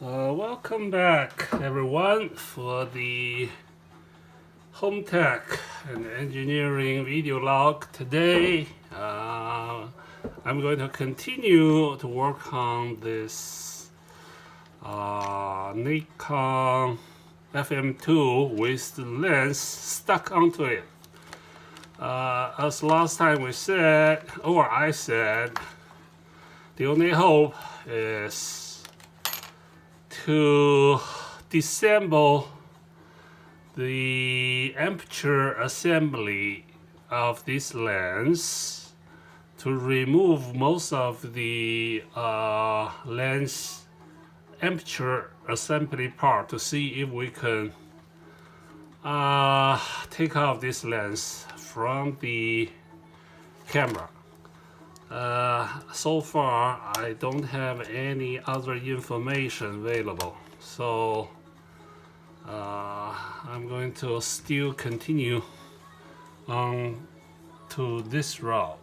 Welcome back, everyone, for the home tech and engineering video log. Today, I'm going to continue to work on this Nikon FM2 with the lens stuck onto it. As last time we said, or I said, the only hope is to disassemble the aperture assembly of this lens to remove most of the lens aperture assembly part to see if we can take off this lens from the camera. So far, I don't have any other information available, so I'm going to still continue on to this route.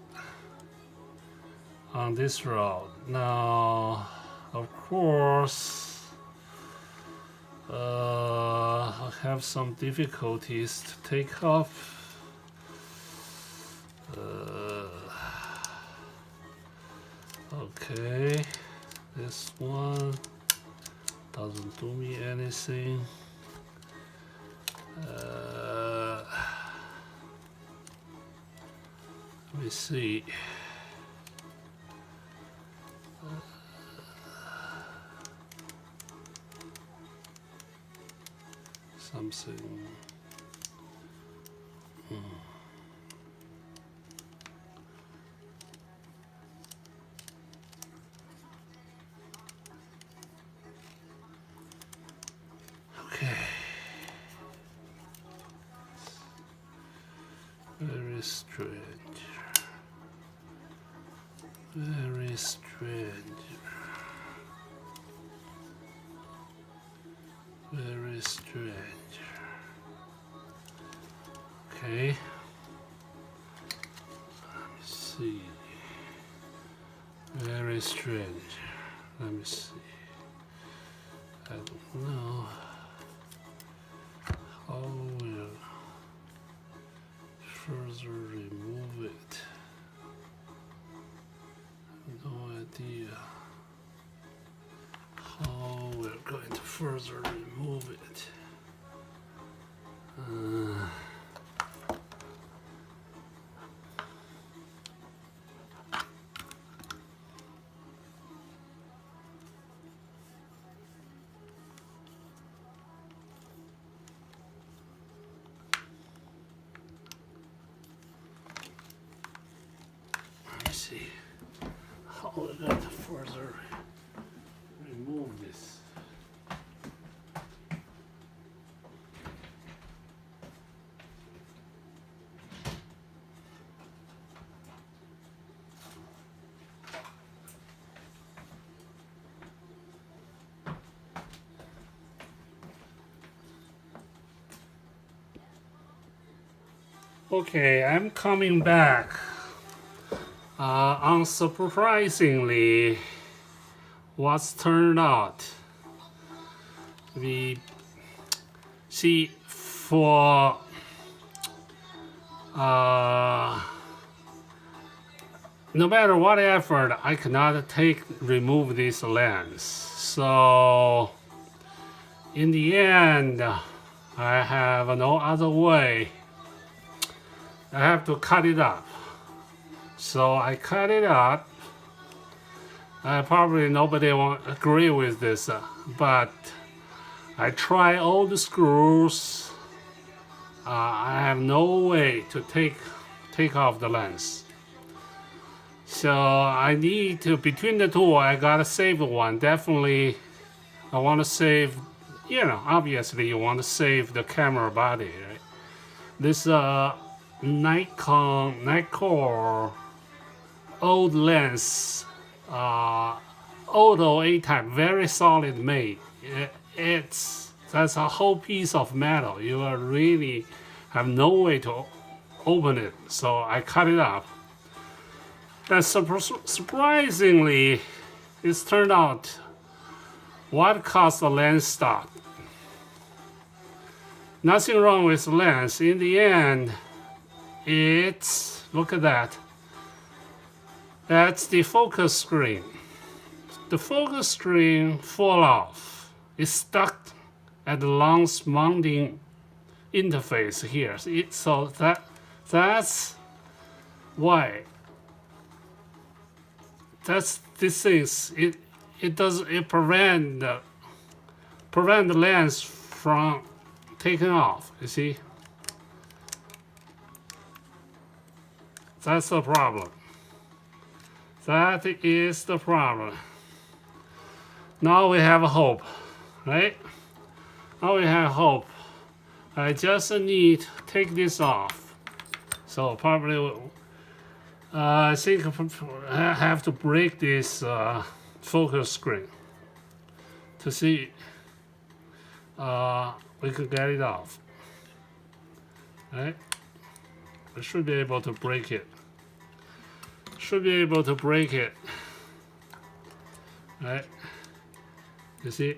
On this route, now, of course, I have some difficulties to take off. Okay, this one doesn't do me anything. Let me see. Something. Okay. Very strange. Very strange. Very strange. Okay. Let me see. Very strange. Let me see. I don't know how we'll further remove it. No idea how we're going to further remove it. Let me see how we're going to further remove this. Okay, I'm coming back. Unsurprisingly, what's turned out? We see for no matter what effort, I cannot remove this lens. So in the end, I have no other way. I have to cut it up. So I cut it up. Probably nobody won't agree with this, but I try all the screws. I have no way to take off the lens. So I need to, between the two, I gotta save one. Definitely, I want to save, obviously you want to save the camera body, right? This Nikon old lens, auto A type, very solid made. That's a whole piece of metal. You really have no way to open it. So I cut it up. And surprisingly, it's turned out What caused the lens stop? Nothing wrong with the lens. In the end, it's, look at that. That's the focus screen. The focus screen fall off. It's stuck at the lens mounting interface here. So that's why. This is it prevent the lens from taking off. You see, that's the problem. That is the problem. Now we have hope, right? Now we have hope. I just need to take this off. So probably I think I have to break this focus screen to see we could get it off. Right? I should be able to break it. Should be able to break it. Right? You see?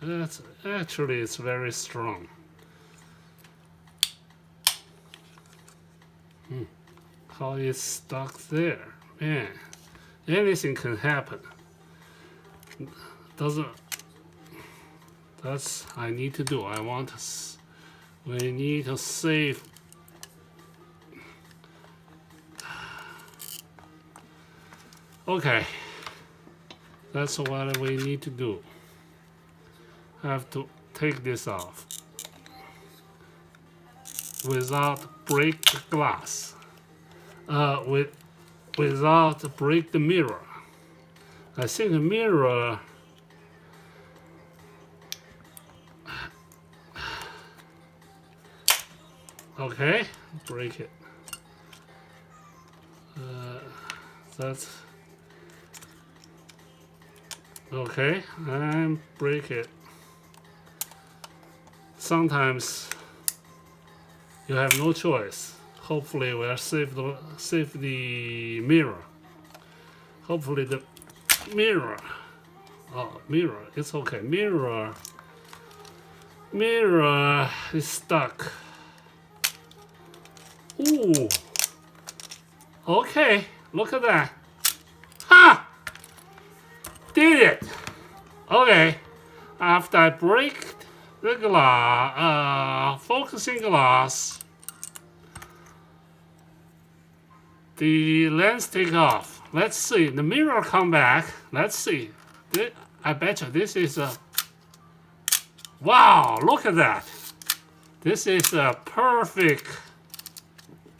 That's actually it's very strong. How it's stuck there, man. Anything can happen. That's I need to do. We need to save. Okay, that's what we need to do. I have to take this off without break the glass. Without break the mirror. I think the mirror okay, break it. That's okay, and break it. Sometimes you have no choice. Hopefully we'll save the mirror. Hopefully the mirror. Oh, mirror. It's okay. Mirror is stuck. Ooh. Okay. Look at that. Ha! Did it. Okay. After I break the glass, focusing glass, the lens take off. Let's see. The mirror come back. Let's see. I bet you this is a... Wow, look at that. This is a perfect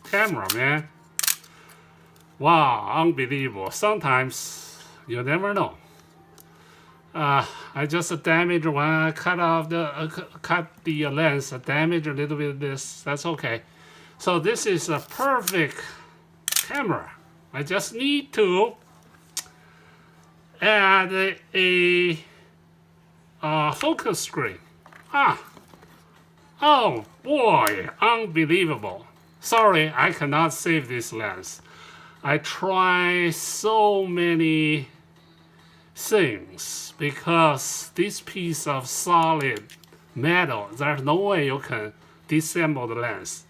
camera, man. Wow, unbelievable. Sometimes you never know. I just damaged when I cut the lens. I damaged a little bit of this. That's okay. So this is a perfect camera. I just need to add a focus screen. Oh boy, unbelievable. Sorry, I cannot save this lens. I try so many things because this piece of solid metal, there's no way you can disassemble the lens.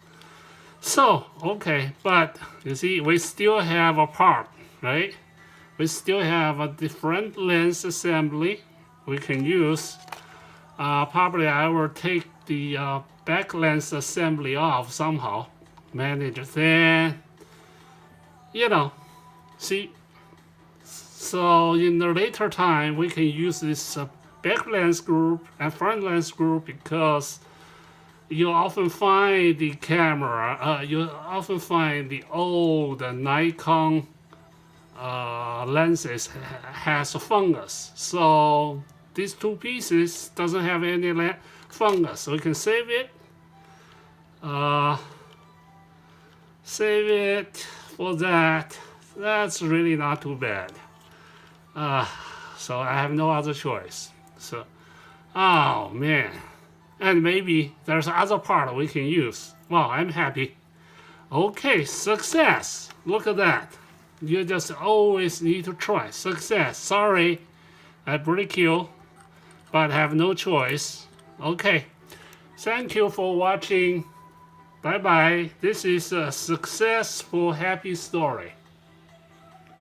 So, okay, but you see, we still have a part, right? We still have a different lens assembly we can use. Probably I will take the back lens assembly off somehow, manage it, then, you know, see. So in the later time, we can use this back lens group and front lens group because you often find the camera, you often find the old Nikon lenses has fungus. So these two pieces doesn't have any fungus. So we can save it. Save it for that. That's really not too bad. So I have no other choice. So, oh man. And maybe there's other part we can use. Well, I'm happy. Okay, success. Look at that. You just always need to try. Success. Sorry, I break you, but have no choice. Okay. Thank you for watching. Bye bye. This is a successful, happy story.